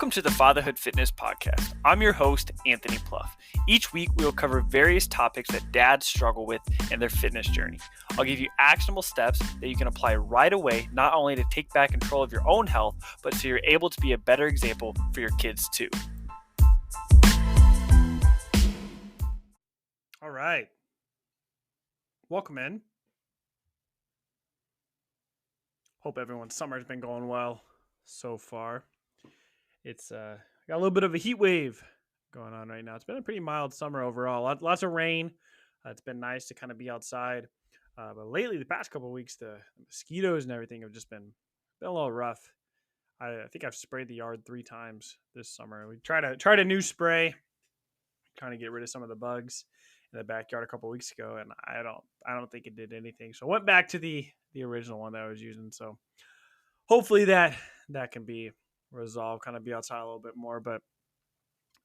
Welcome to the Fatherhood Fitness Podcast. I'm your host, Anthony Pluff. Each week, we will cover various topics that dads struggle with in their fitness journey. I'll give you actionable steps that you can apply right away, not only to take back control of your own health, but so you're able to be a better example for your kids too. All right. Welcome in. Hope everyone's summer's been going well so far. It's got a little bit of a heat wave going on right now. It's been a pretty mild summer overall. Lots of rain. It's been nice to kind of be outside. But lately, the past couple of weeks, the mosquitoes and everything have just been a little rough. I think I've sprayed the yard 3 times this summer. We tried a new spray, trying to get rid of some of the bugs in the backyard a couple of weeks ago, and I don't think it did anything. So I went back to the original one that I was using. So hopefully that can be resolved, kind of be outside a little bit more. But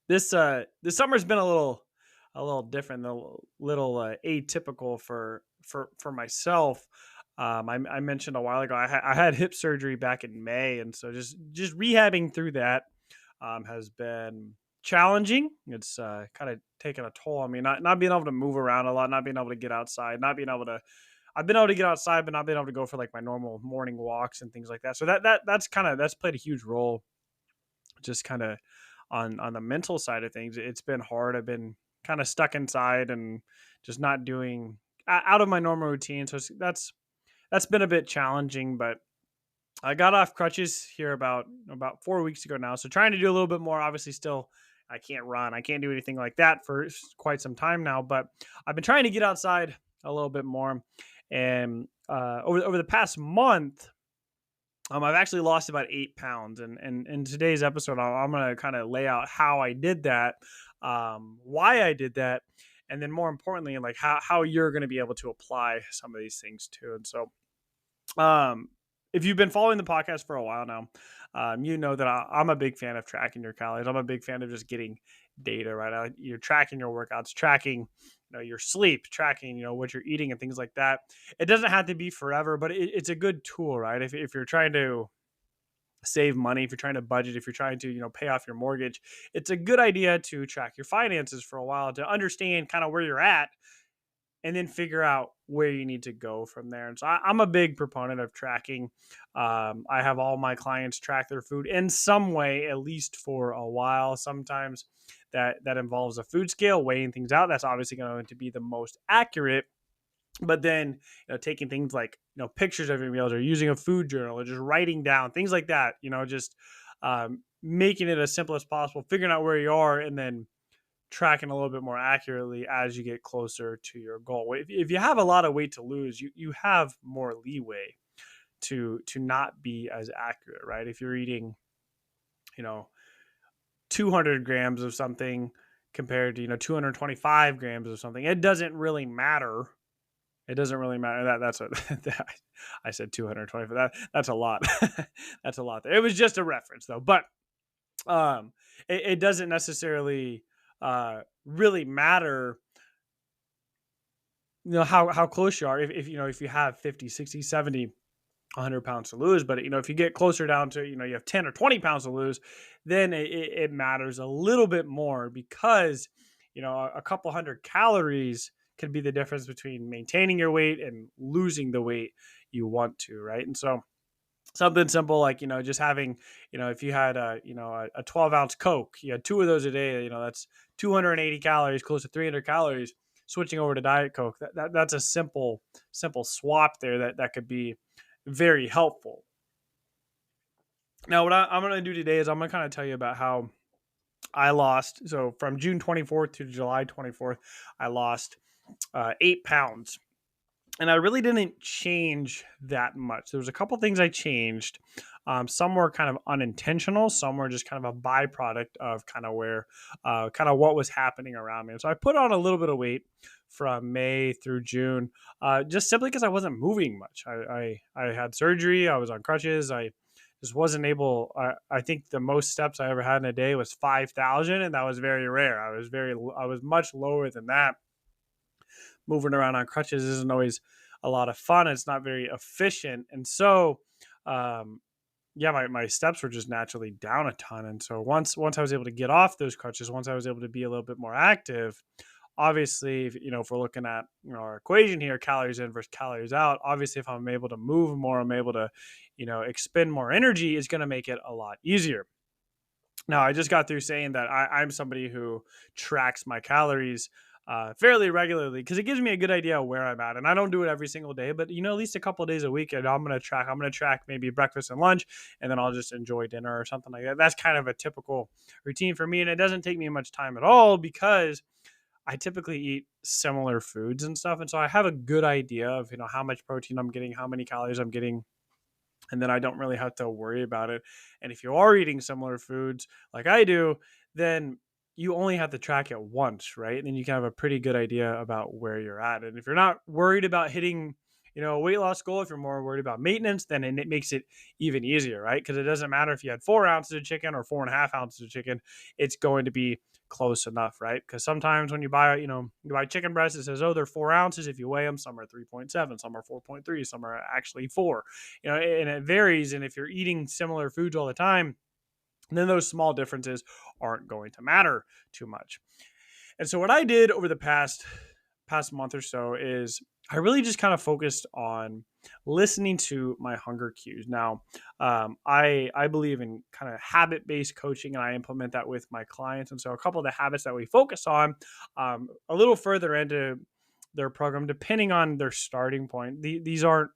this summer's been a little different, a little atypical for myself. I mentioned a while ago I had hip surgery back in May, and so just rehabbing through that has been challenging. It's kind of taken a toll on me, not being able to move around a lot, not being able to get outside, I've been able to get outside, but not being able to go for like my normal morning walks and things like that. So that's played a huge role, just kind of on the mental side of things. It's been hard. I've been kind of stuck inside and just not doing out of my normal routine. So that's been a bit challenging, but I got off crutches here about 4 weeks ago now. So trying to do a little bit more. Obviously still, I can't run. I can't do anything like that for quite some time now, but I've been trying to get outside a little bit more. And over the past month, I've actually lost about 8 pounds. And in today's episode, I'm going to kind of lay out how I did that, why I did that, and then more importantly, like how you're going to be able to apply some of these things too. And so if you've been following the podcast for a while now, you know that I'm a big fan of tracking your calories. I'm a big fan of just getting data, right? You're tracking your workouts, tracking your sleep, tracking what you're eating and things like that. It doesn't have to be forever, but it's a good tool, right? If you're trying to save money, if you're trying to budget, if you're trying to pay off your mortgage, it's a good idea to track your finances for a while to understand kind of where you're at, and then figure out where you need to go from there. And so I'm a big proponent of tracking. I have all my clients track their food in some way, at least for a while. Sometimes that involves a food scale, weighing things out. That's obviously going to be the most accurate. But then taking things like pictures of your meals, or using a food journal, or just writing down things like that, just making it as simple as possible, figuring out where you are, and then tracking a little bit more accurately as you get closer to your goal. If you have a lot of weight to lose, you have more leeway to not be as accurate, right? If you're eating 200 grams of something compared to 225 grams of something, it doesn't really matter. That's what I said 225. That's a lot. That's a lot there. It was just a reference though, but it doesn't necessarily really matter how close you are if you have 50, 60, 70, 100 pounds to lose. But if you get closer down to you have 10 or 20 pounds to lose, then it matters a little bit more, because a couple hundred calories could be the difference between maintaining your weight and losing the weight you want to, right? And so something simple like just having if you had a 12-ounce Coke, you had 2 of those a day, that's 280 calories, close to 300 calories. Switching over to Diet Coke, that's a simple swap there that could be very helpful. Now what I'm going to do today is I'm going to kind of tell you about how I lost. So from June 24th to July 24th, I lost 8 pounds. And I really didn't change that much. There was a couple things I changed. Some were kind of unintentional. Some were just kind of a byproduct of kind of where, kind of what was happening around me. And so I put on a little bit of weight from May through June, just simply because I wasn't moving much. I had surgery. I was on crutches. I just wasn't able. I think the most steps I ever had in a day was 5,000, and that was very rare. I was much lower than that. Moving around on crutches isn't always a lot of fun. It's not very efficient. And so yeah, my steps were just naturally down a ton. And so once I was able to get off those crutches, once I was able to be a little bit more active, obviously, if we're looking at our equation here, calories in versus calories out, obviously if I'm able to move more, I'm able to, expend more energy, is going to make it a lot easier. Now, I just got through saying that I'm somebody who tracks my calories fairly regularly because it gives me a good idea of where I'm at. And I don't do it every single day, but at least a couple of days a week, and I'm going to track maybe breakfast and lunch, and then I'll just enjoy dinner or something like that. That's kind of a typical routine for me, and it doesn't take me much time at all because I typically eat similar foods and stuff, and so I have a good idea of how much protein I'm getting, how many calories I'm getting, and then I don't really have to worry about it. And if you are eating similar foods like I do, then you only have to track it once, right? And then you can have a pretty good idea about where you're at. And if you're not worried about hitting, a weight loss goal, if you're more worried about maintenance, then it makes it even easier, right? Because it doesn't matter if you had 4 ounces of chicken or 4.5 ounces of chicken, it's going to be close enough, right? Because sometimes when you buy chicken breasts, it says, oh, they're 4 ounces. If you weigh them, some are 3.7, some are 4.3, some are actually 4. And it varies. And if you're eating similar foods all the time, then those small differences aren't going to matter too much. And so what I did over the past month or so is I really just kind of focused on listening to my hunger cues. Now, I believe in kind of habit based coaching, and I implement that with my clients. And so a couple of the habits that we focus on, a little further into their program, depending on their starting point. These aren't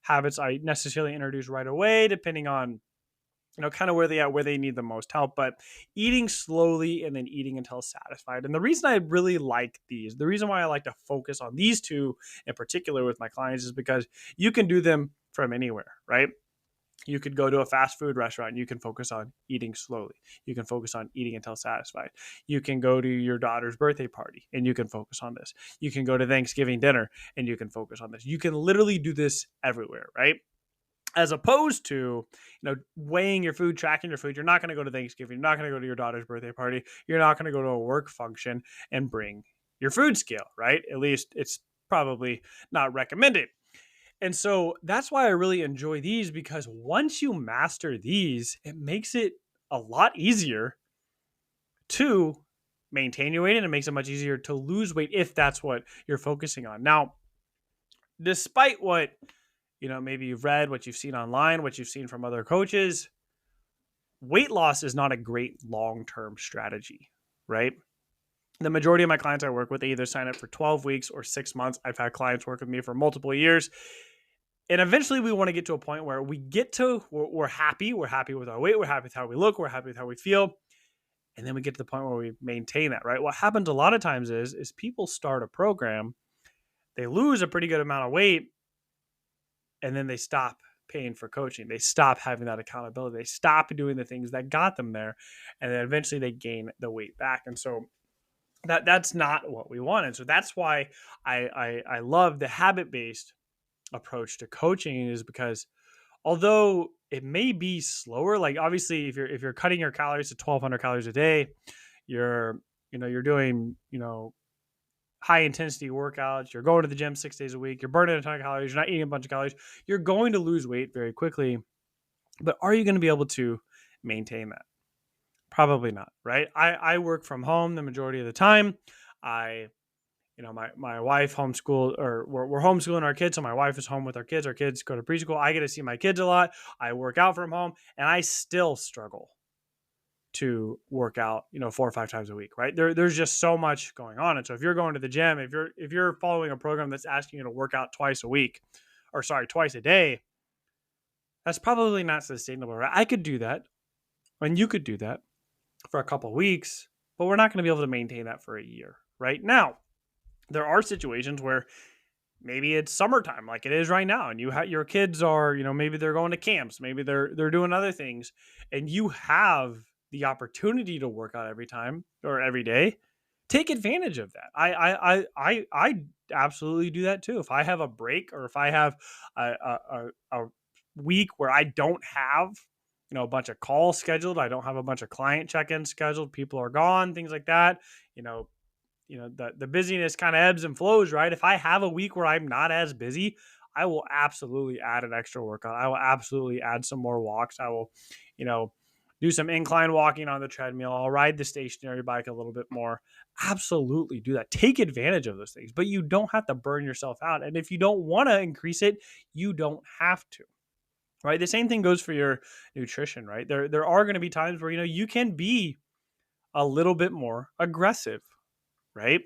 habits I necessarily introduce right away, depending on kind of where they need the most help, but eating slowly and then eating until satisfied. And the reason I really like the reason why I like to focus on these two in particular with my clients is because you can do them from anywhere, right? You could go to a fast food restaurant and you can focus on eating slowly. You can focus on eating until satisfied. You can go to your daughter's birthday party and you can focus on this. You can go to Thanksgiving dinner and you can focus on this. You can literally do this everywhere, right? As opposed to weighing your food, tracking your food. You're not going to go to Thanksgiving, you're not going to go to your daughter's birthday party, you're not going to go to a work function and bring your food scale, right? At least it's probably not recommended. And so that's why I really enjoy these, because once you master these, it makes it a lot easier to maintain your weight, and it makes it much easier to lose weight if that's what you're focusing on. Now, despite what maybe you've read, what you've seen online, what you've seen from other coaches, weight loss is not a great long-term strategy, right? The majority of my clients I work with, they either sign up for 12 weeks or 6 months. I've had clients work with me for multiple years. And eventually we want to get to a point where we're happy. We're happy with our weight. We're happy with how we look. We're happy with how we feel. And then we get to the point where we maintain that, right? What happens a lot of times is people start a program, they lose a pretty good amount of weight, and then they stop paying for coaching. They stop having that accountability. They stop doing the things that got them there. And then eventually they gain the weight back. And so that's not what we want. And so that's why I love the habit-based approach to coaching, is because although it may be slower, like obviously if you're cutting your calories to 1,200 calories a day, you're doing, high intensity workouts, you're going to the gym 6 days a week, you're burning a ton of calories, you're not eating a bunch of calories, you're going to lose weight very quickly. But are you going to be able to maintain that? Probably not, right? I work from home the majority of the time. My wife homeschool, or we're homeschooling our kids. So my wife is home with our kids. Our kids go to preschool. I get to see my kids a lot. I work out from home, and I still struggle to work out, 4 or 5 times a week, right? There's just so much going on. And so if you're going to the gym, if you're following a program that's asking you to work out twice a day, that's probably not sustainable, right? I could do that, and you could do that for a couple of weeks, but we're not going to be able to maintain that for a year, right? Now, there are situations where maybe it's summertime like it is right now, and your kids are, maybe they're going to camps, maybe they're doing other things, and you have the opportunity to work out every time or every day. Take advantage of that. I absolutely do that too. If I have a break, or if I have a week where I don't have a bunch of calls scheduled, I don't have a bunch of client check-ins scheduled, people are gone, things like that, the busyness kind of ebbs and flows, right? If I have a week where I'm not as busy, I will absolutely add an extra workout. I will absolutely add some more walks. I will, you know, do some incline walking on the treadmill. I'll ride the stationary bike a little bit more. Absolutely do that. Take advantage of those things, but you don't have to burn yourself out. And if you don't want to increase it, you don't have to. Right? The same thing goes for your nutrition, right? There are going to be times where you can be a little bit more aggressive, right?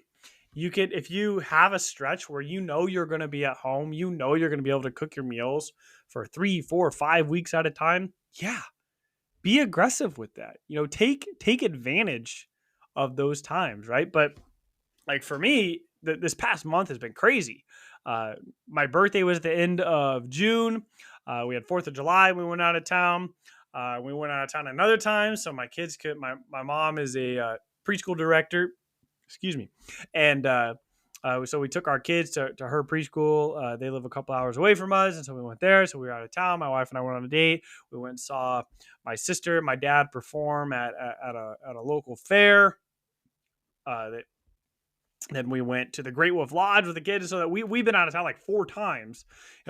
You could, if you have a stretch where you're going to be at home, you're going to be able to cook your meals for 3, 4, 5 weeks at a time. Yeah, be aggressive with that. Take advantage of those times, right? But like for me, this past month has been crazy. Uh, my birthday was at the end of June. We had 4th of July. We went out of town. We went out of town another time, so my kids could. My mom is a preschool director. Excuse me, and so we took our kids to her preschool. They live a couple hours away from us, and so we went there. So we were out of town. My wife and I went on a date. We went and saw my sister and my dad perform at a local fair. Then we went to the Great Wolf Lodge with the kids. So that we've been out of town like 4 times,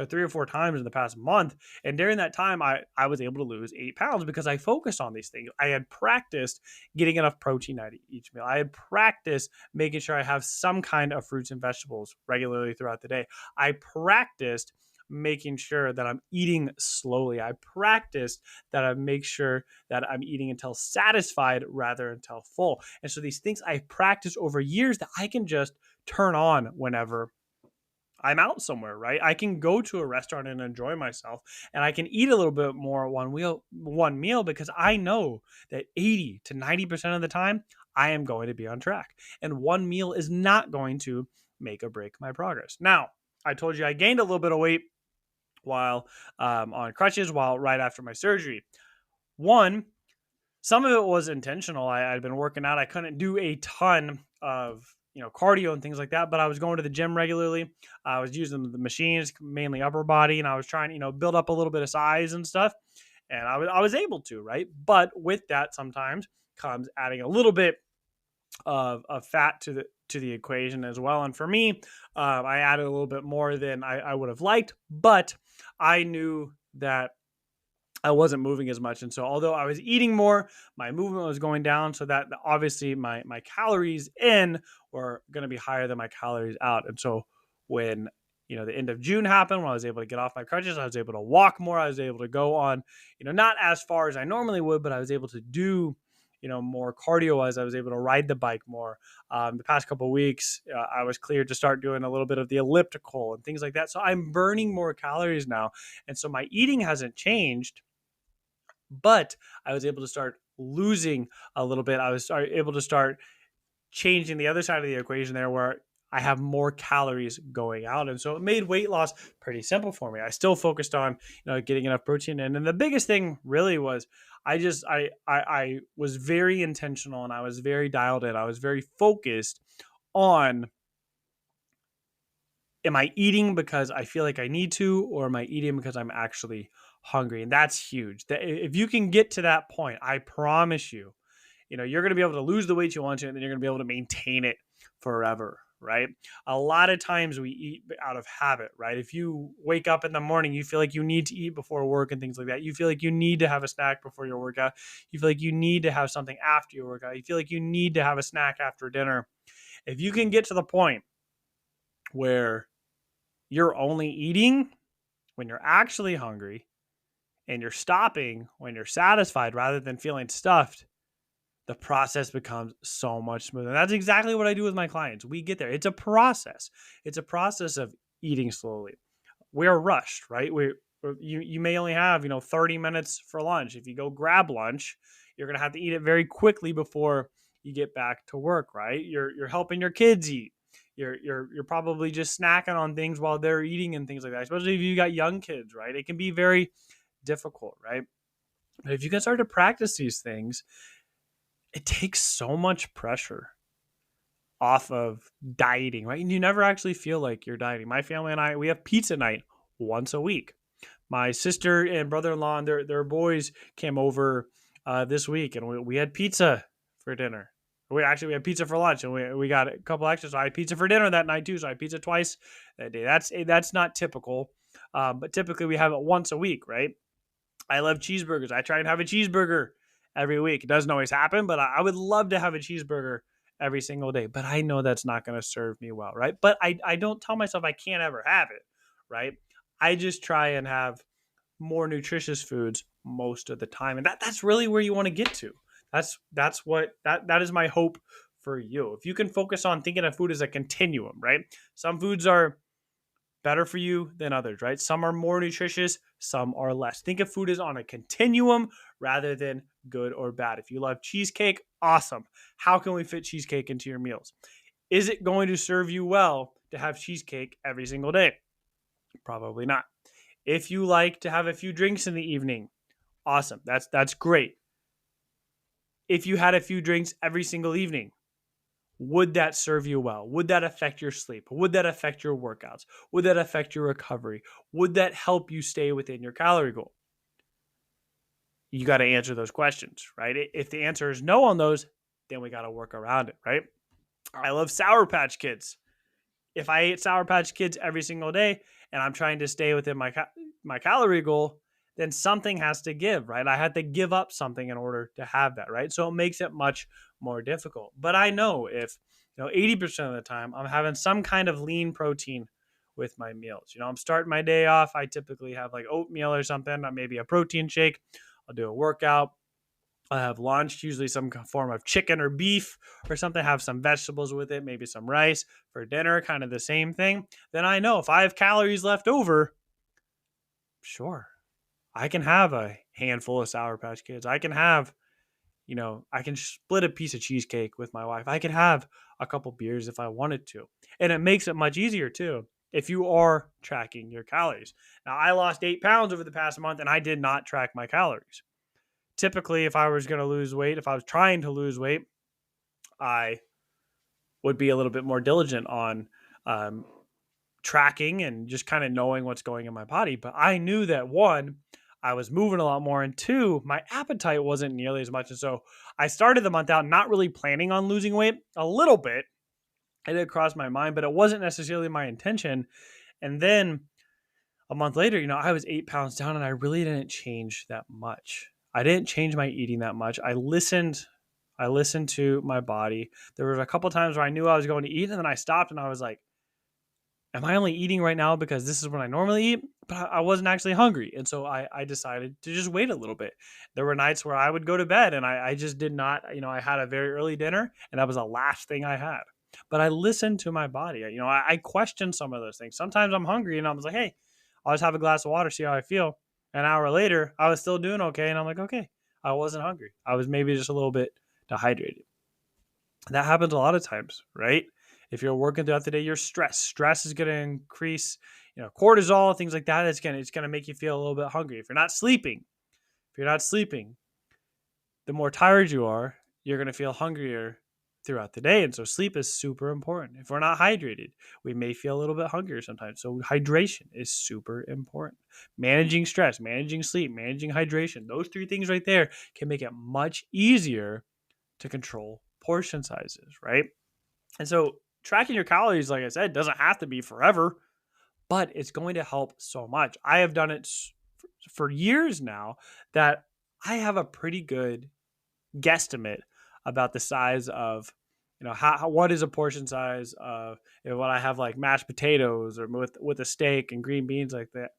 3 or 4 times in the past month. And during that time, I was able to lose 8 pounds because I focused on these things. I had practiced getting enough protein at each meal. I had practiced making sure I have some kind of fruits and vegetables regularly throughout the day. I practiced making sure that I'm eating slowly. I practiced that I make sure that I'm eating until satisfied rather until full. And so these things I practiced over years that I can just turn on whenever I'm out somewhere, right? I can go to a restaurant and enjoy myself, and I can eat a little bit more one meal because I know that 80 to 90% of the time I am going to be on track. And one meal is not going to make or break my progress. Now, I told you I gained a little bit of weight while on crutches right after my surgery. One, some of it was intentional. I'd been working out. I couldn't do a ton of cardio and things like that, but I was going to the gym regularly. I was using the machines, mainly upper body, and I was trying build up a little bit of size and stuff. And I was able to, right? But with that, sometimes comes adding a little bit of fat to the equation as well. And for me, I added a little bit more than I would have liked, but I knew that I wasn't moving as much. And so although I was eating more, my movement was going down. So that obviously my calories in were going to be higher than my calories out. And so when the end of June happened, when I was able to get off my crutches, I was able to walk more. I was able to go on, not as far as I normally would, but I was able to do more cardio as I was able to ride the bike more. The past couple of weeks, I was cleared to start doing a little bit of the elliptical and things like that. So I'm burning more calories now. And so my eating hasn't changed, but I was able to start losing a little bit. I was able to start changing the other side of the equation there where I have more calories going out. And so it made weight loss pretty simple for me. I still focused on, getting enough protein in. And the biggest thing really was I was very intentional and I was very dialed in. I was very focused on, am I eating because I feel like I need to, or am I eating because I'm actually hungry? And that's huge. If you can get to that point, I promise you, you're going to be able to lose the weight you want to, and then you're going to be able to maintain it forever, right? A lot of times we eat out of habit, right? If you wake up in the morning, you feel like you need to eat before work and things like that. You feel like you need to have a snack before your workout. You feel like you need to have something after your workout. You feel like you need to have a snack after dinner. If you can get to the point where you're only eating when you're actually hungry and you're stopping when you're satisfied rather than feeling stuffed, the process becomes so much smoother. That's exactly what I do with my clients. We get there. It's a process. It's a process of eating slowly. We're rushed, right? You may only have 30 minutes for lunch. If you go grab lunch, you're gonna have to eat it very quickly before you get back to work, right? You're helping your kids eat. You're probably just snacking on things while they're eating and things like that. Especially if you got young kids, right? It can be very difficult, right? But if you can start to practice these things, it takes so much pressure off of dieting, right? And you never actually feel like you're dieting. My family and I, we have pizza night once a week. My sister and brother-in-law and their boys came over this week, and we had pizza for dinner. We had pizza for lunch, and we got a couple extras. So I had pizza for dinner that night too. So I had pizza twice that day. That's not typical. But typically we have it once a week, right? I love cheeseburgers. I try and have a cheeseburger every week. It doesn't always happen, but I would love to have a cheeseburger every single day. But I know that's not going to serve me well, right? But I don't tell myself I can't ever have it, right? I just try and have more nutritious foods most of the time. And that's really where you want to get to. That is my hope for you. If you can focus on thinking of food as a continuum, right? Some foods are better for you than others, right? Some are more nutritious, some are less. Think of food as on a continuum rather than good or bad. If you love cheesecake, awesome. How can we fit cheesecake into your meals? Is it going to serve you well to have cheesecake every single day? Probably not. If you like to have a few drinks in the evening, awesome. That's great. If you had a few drinks every single evening, would that serve you well? Would that affect your sleep? Would that affect your workouts? Would that affect your recovery? Would that help you stay within your calorie goal? You got to answer those questions, right? If the answer is no on those, then we got to work around it, right? I love Sour Patch Kids. If I ate Sour Patch Kids every single day and I'm trying to stay within my calorie goal, then something has to give, right? I had to give up something in order to have that, right? So it makes it much more difficult. But I know if 80% of the time I'm having some kind of lean protein with my meals. I'm starting my day off. I typically have like oatmeal or something, or maybe a protein shake. I'll do a workout. I have lunch, usually some form of chicken or beef or something, have some vegetables with it, maybe some rice for dinner, kind of the same thing. Then I know if I have calories left over, sure, I can have a handful of Sour Patch Kids. I can have, I can split a piece of cheesecake with my wife. I could have a couple beers if I wanted to. And it makes it much easier too if you are tracking your calories. Now, I lost 8 pounds over the past month and I did not track my calories. Typically, if I was going to lose weight, if I was trying to lose weight, I would be a little bit more diligent on tracking and just kind of knowing what's going in my body. But I knew that one, I was moving a lot more, and two, my appetite wasn't nearly as much. And so I started the month out not really planning on losing weight. A little bit, it did cross my mind, but it wasn't necessarily my intention. And then a month later, I was 8 pounds down and I really didn't change that much. I didn't change my eating that much. I listened to my body. There was a couple times where I knew I was going to eat and then I stopped and I was like, am I only eating right now because this is what I normally eat? But I wasn't actually hungry. And so I decided to just wait a little bit. There were nights where I would go to bed and I just did not, I had a very early dinner and that was the last thing I had. But I listened to my body. I questioned some of those things. Sometimes I'm hungry and I was like, hey, I'll just have a glass of water, see how I feel. An hour later, I was still doing okay. And I'm like, okay, I wasn't hungry. I was maybe just a little bit dehydrated. That happens a lot of times, right? If you're working throughout the day, you're stressed. Stress is going to increase, cortisol, things like that. It's going to make you feel a little bit hungry. If you're not sleeping, the more tired you are, you're going to feel hungrier throughout the day. And so sleep is super important. If we're not hydrated, we may feel a little bit hungrier sometimes. So hydration is super important. Managing stress, managing sleep, managing hydration, those 3 things right there can make it much easier to control portion sizes, right? And so tracking your calories, like I said, doesn't have to be forever, but it's going to help so much. I have done it for years now that I have a pretty good guesstimate about the size of, what is a portion size of when I have like mashed potatoes or with a steak and green beans like that.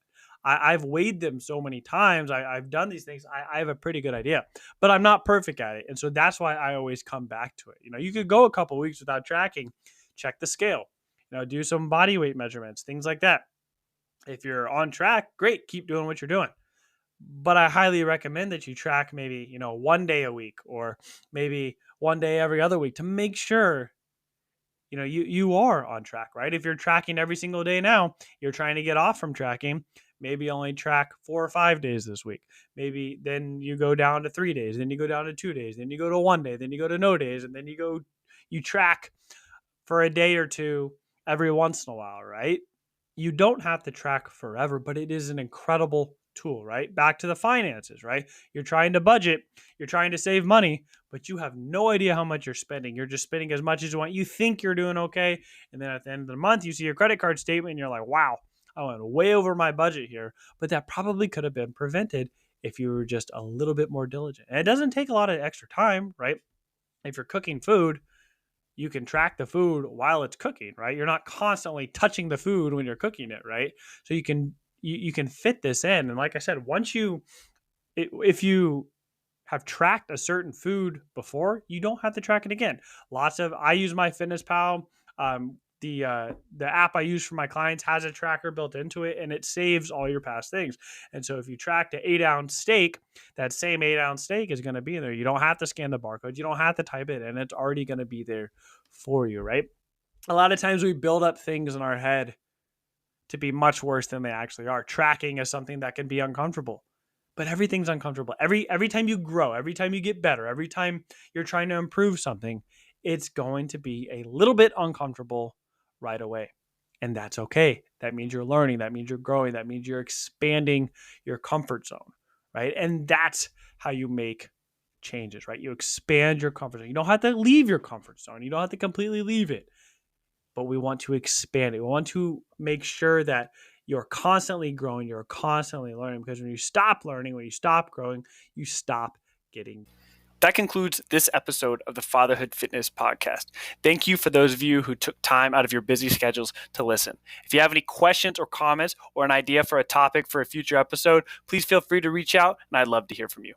I've weighed them so many times. I've done these things. I have a pretty good idea, but I'm not perfect at it. And so that's why I always come back to it. You could go a couple weeks without tracking, check the scale, do some body weight measurements, things like that. If you're on track, great, keep doing what you're doing. But I highly recommend that you track maybe, one day a week or maybe one day every other week to make sure, you are on track, right? If you're tracking every single day now, you're trying to get off from tracking, maybe only track 4 or 5 days this week. Maybe then you go down to 3 days, then you go down to 2 days, then you go to 1 day, then you go to no days, and then you track for a day or two every once in a while, right? You don't have to track forever, but it is an incredible tool, right? Back to the finances, right? You're trying to budget, you're trying to save money, but you have no idea how much you're spending. You're just spending as much as you want. You think you're doing okay. And then at the end of the month, you see your credit card statement and you're like, wow, I went way over my budget here, but that probably could have been prevented if you were just a little bit more diligent. And it doesn't take a lot of extra time, right? If you're cooking food, you can track the food while it's cooking, right? You're not constantly touching the food when you're cooking it, right? So you can fit this in. And like I said, if you have tracked a certain food before, you don't have to track it again. I use MyFitnessPal. The app I use for my clients has a tracker built into it, and it saves all your past things. And so if you track the 8-ounce steak, that same 8-ounce steak is going to be in there. You don't have to scan the barcode. You don't have to type it in. It's already going to be there for you, right? A lot of times we build up things in our head to be much worse than they actually are. Tracking is something that can be uncomfortable, but everything's uncomfortable. Every time you grow, every time you get better, every time you're trying to improve something, it's going to be a little bit uncomfortable right away. And that's okay. That means you're learning. That means you're growing. That means you're expanding your comfort zone, right? And that's how you make changes, right? You expand your comfort zone. You don't have to leave your comfort zone. You don't have to completely leave it, but we want to expand it. We want to make sure that you're constantly growing, you're constantly learning, because when you stop learning, when you stop growing, you stop getting. That concludes this episode of the Fatherhood Fitness Podcast. Thank you for those of you who took time out of your busy schedules to listen. If you have any questions or comments or an idea for a topic for a future episode, please feel free to reach out, and I'd love to hear from you.